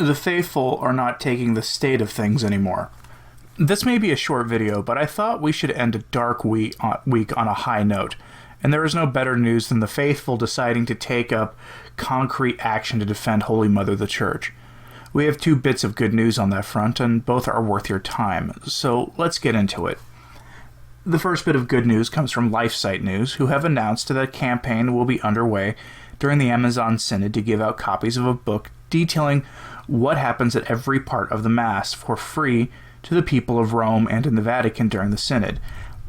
The faithful are not taking the state of things anymore. This may be a short video, but I thought we should end a dark week on a high note, and there is no better news than the faithful deciding to take up concrete action to defend Holy Mother the Church. We have 2 bits of good news on that front, and both are worth your time, so let's get into it. The first bit of good news comes from LifeSite News, who have announced that a campaign will be underway during the Amazon Synod to give out copies of a book detailing what happens at every part of the Mass for free to the people of Rome and in the Vatican during the Synod.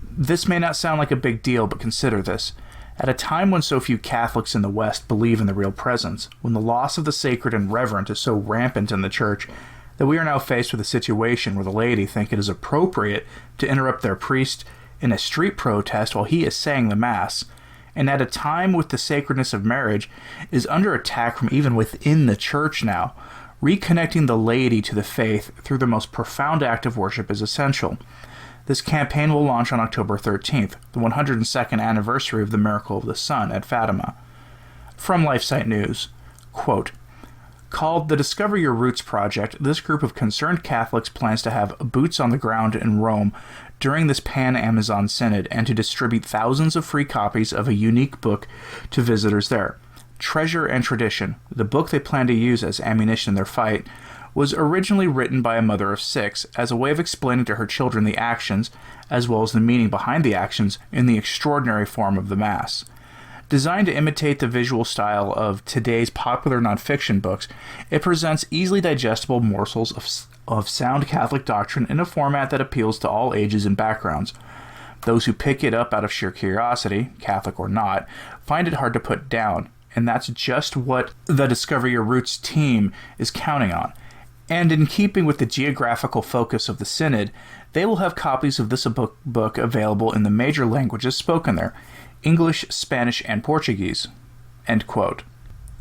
This may not sound like a big deal, but consider this. At a time when so few Catholics in the West believe in the real presence, when the loss of the sacred and reverent is so rampant in the Church, that we are now faced with a situation where the laity think it is appropriate to interrupt their priest in a street protest while he is saying the Mass, and at a time with the sacredness of marriage is under attack from even within the Church now, reconnecting the laity to the faith through the most profound act of worship is essential. This campaign will launch on October 13th, the 102nd anniversary of the Miracle of the Sun at Fatima. From LifeSite News, quote, called the Discover Your Roots Project, this group of concerned Catholics plans to have boots on the ground in Rome during this Pan-Amazon Synod and to distribute thousands of free copies of a unique book to visitors there. Treasure and Tradition, the book they plan to use as ammunition in their fight, was originally written by a mother of 6 as a way of explaining to her children the actions, as well as the meaning behind the actions, in the extraordinary form of the Mass. Designed to imitate the visual style of today's popular nonfiction books, it presents easily digestible morsels of sound Catholic doctrine in a format that appeals to all ages and backgrounds. Those who pick it up out of sheer curiosity, Catholic or not, find it hard to put down, and that's just what the Discover Your Roots team is counting on. And in keeping with the geographical focus of the Synod, they will have copies of this book available in the major languages spoken there, English, Spanish, and Portuguese. End quote.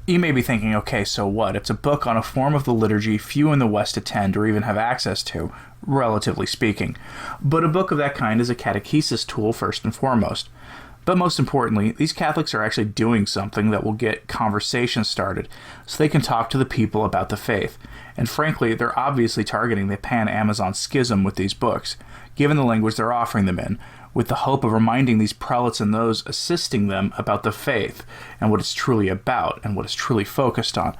You may be thinking, okay, so what? It's a book on a form of the liturgy few in the West attend or even have access to, relatively speaking. But a book of that kind is a catechesis tool first and foremost. But most importantly, these Catholics are actually doing something that will get conversation started so they can talk to the people about the faith. And frankly, they're obviously targeting the Pan-Amazon schism with these books, given the language they're offering them in, with the hope of reminding these prelates and those assisting them about the faith and what it's truly about and what it's truly focused on,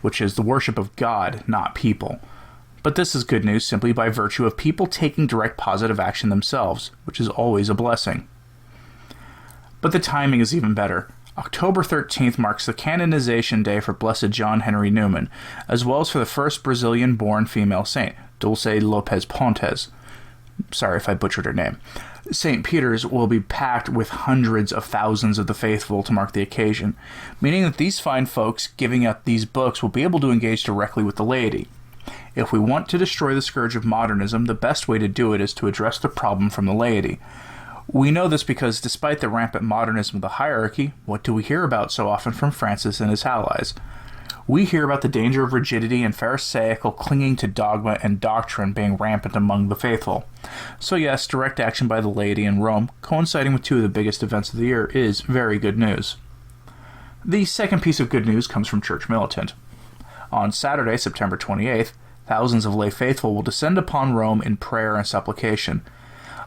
which is the worship of God, not people. But this is good news simply by virtue of people taking direct positive action themselves, which is always a blessing. But the timing is even better. October 13th marks the Canonization Day for Blessed John Henry Newman, as well as for the first Brazilian-born female saint, Dulce Lopes Pontes. Sorry if I butchered her name. St. Peter's will be packed with hundreds of thousands of the faithful to mark the occasion, meaning that these fine folks giving out these books will be able to engage directly with the laity. If we want to destroy the scourge of modernism, the best way to do it is to address the problem from the laity. We know this because despite the rampant modernism of the hierarchy, what do we hear about so often from Francis and his allies? We hear about the danger of rigidity and pharisaical clinging to dogma and doctrine being rampant among the faithful. So yes, direct action by the laity in Rome, coinciding with 2 of the biggest events of the year, is very good news. The second piece of good news comes from Church Militant. On Saturday, September 28th, thousands of lay faithful will descend upon Rome in prayer and supplication.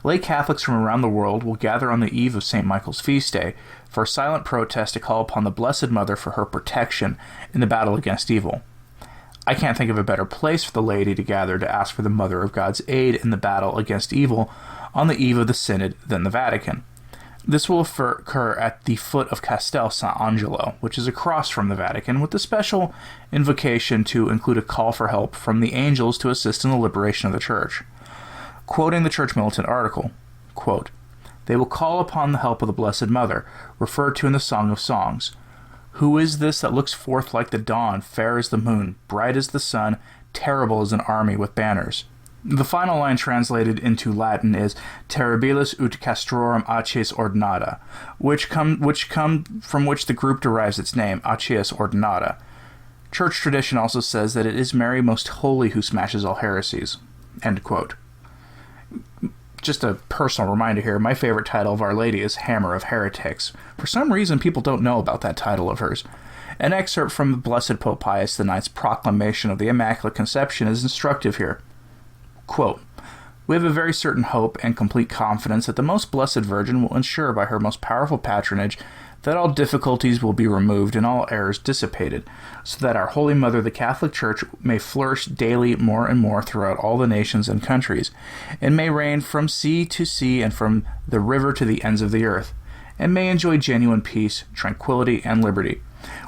Lay Catholics from around the world will gather on the eve of St. Michael's feast day for a silent protest to call upon the Blessed Mother for her protection in the battle against evil. I can't think of a better place for the laity to gather to ask for the Mother of God's aid in the battle against evil on the eve of the Synod than the Vatican. This will occur at the foot of Castel Sant'Angelo, which is across from the Vatican, with a special invocation to include a call for help from the angels to assist in the liberation of the Church. Quoting the Church Militant article, quote, "They will call upon the help of the Blessed Mother, referred to in the Song of Songs. Who is this that looks forth like the dawn, fair as the moon, bright as the sun, terrible as an army with banners?" The final line translated into Latin is Terribilis ut castrorum acies ordinata, from which the group derives its name, Acies Ordinata. Church tradition also says that it is Mary Most Holy who smashes all heresies. End quote. Just a personal reminder here, my favorite title of Our Lady is Hammer of Heretics. For some reason, people don't know about that title of hers. An excerpt from the Blessed Pope Pius IX's proclamation of the Immaculate Conception is instructive here. Quote, "We have a very certain hope and complete confidence that the Most Blessed Virgin will ensure by her most powerful patronage that all difficulties will be removed and all errors dissipated, so that our Holy Mother, the Catholic Church, may flourish daily more and more throughout all the nations and countries, and may reign from sea to sea and from the river to the ends of the earth, and may enjoy genuine peace, tranquility, and liberty.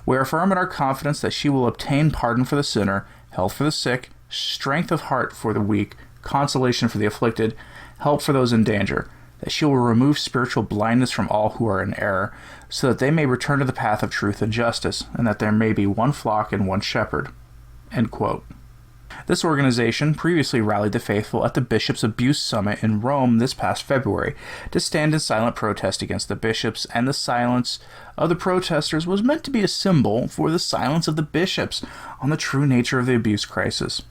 We are firm in our confidence that she will obtain pardon for the sinner, health for the sick, strength of heart for the weak, consolation for the afflicted, help for those in danger, that she will remove spiritual blindness from all who are in error, so that they may return to the path of truth and justice, and that there may be one flock and one shepherd." End quote. This organization previously rallied the faithful at the Bishops' Abuse Summit in Rome this past February to stand in silent protest against the bishops, and the silence of the protesters was meant to be a symbol for the silence of the bishops on the true nature of the abuse crisis.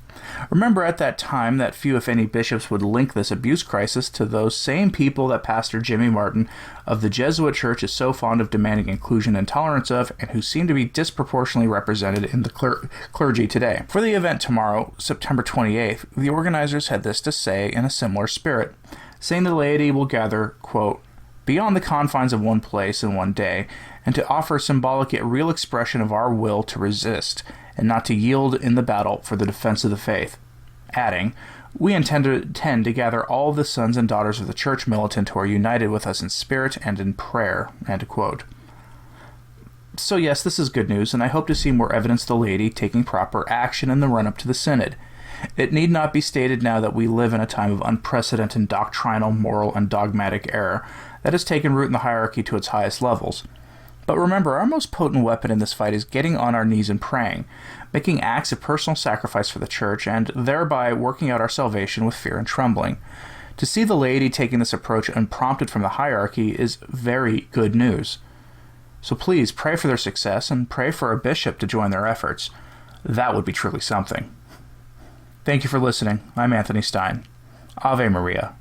Remember at that time that few, if any, bishops would link this abuse crisis to those same people that Pastor Jimmy Martin of the Jesuit Church is so fond of demanding inclusion and tolerance of, and who seem to be disproportionately represented in the clergy today. For the event tomorrow, September 28th, the organizers had this to say in a similar spirit, saying the laity will gather, quote, "beyond the confines of one place and one day, and to offer a symbolic yet real expression of our will to resist, and not to yield in the battle for the defense of the faith," adding, "We intend to gather all the sons and daughters of the Church militant who are united with us in spirit and in prayer." End quote. So yes, this is good news, and I hope to see more evidence of the laity taking proper action in the run-up to the Synod. It need not be stated now that we live in a time of unprecedented doctrinal, moral, and dogmatic error that has taken root in the hierarchy to its highest levels. But remember, our most potent weapon in this fight is getting on our knees and praying, making acts of personal sacrifice for the Church, and thereby working out our salvation with fear and trembling. To see the laity taking this approach unprompted from the hierarchy is very good news. So please pray for their success and pray for a bishop to join their efforts. That would be truly something. Thank you for listening. I'm Anthony Stine. Ave Maria.